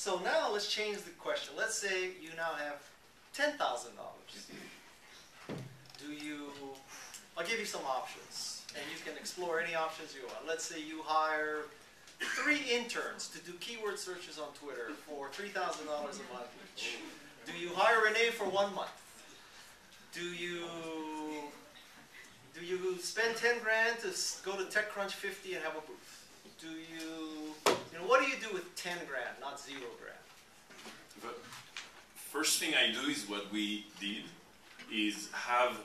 So now let's change the question. Let's say you now have $10,000. I'll give you some options, and you can explore any options you want. Let's say you hire 3 interns to do keyword searches on Twitter for $3,000 a month each. Do you hire Renee for 1 month? Do you spend 10 grand to go to TechCrunch 50 and have a booth? What do you do with 10 grand, not 0 grand? The first thing I do is what we did, is have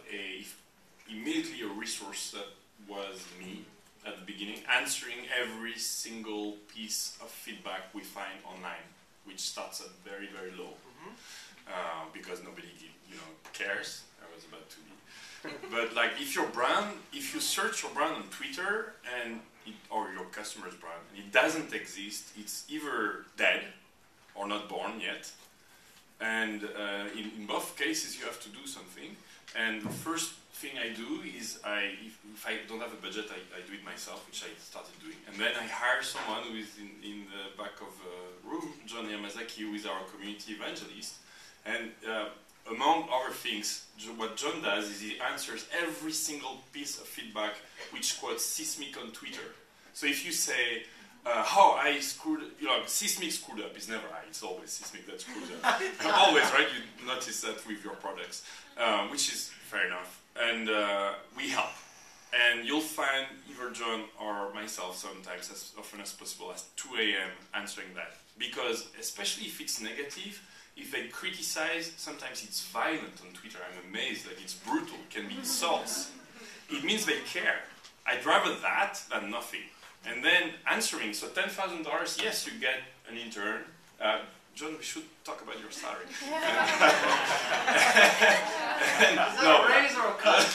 immediately a resource that was me at the beginning, answering every single piece of feedback we find online, which starts at very, very low, because nobody cares. I was about to be. But like, if you search your brand on Twitter or your customer's brand, and it doesn't exist, it's either dead or not born yet. And in both cases, you have to do something. And the first thing I do is, if I don't have a budget, I do it myself, which I started doing. And then I hire someone who is in the back of the room, John Yamazaki, who is our community evangelist. And among other things, what John does is he answers every single piece of feedback which quotes Seismic on Twitter. So if you say, how I screwed, Seismic screwed up, it's never I, it's always Seismic that screws up. Always, right? You notice that with your products, which is fair enough. And we help. And you'll find either John or myself sometimes, as often as possible, at 2 a.m. answering that. Because especially if it's negative, if they criticize, sometimes it's violent on Twitter. I'm amazed, like it's brutal, it can be insults. It means they care. I'd rather that than nothing. And then answering, so $10,000, yes, you get an intern. John, we should talk about your salary. Is that a raise or a cut?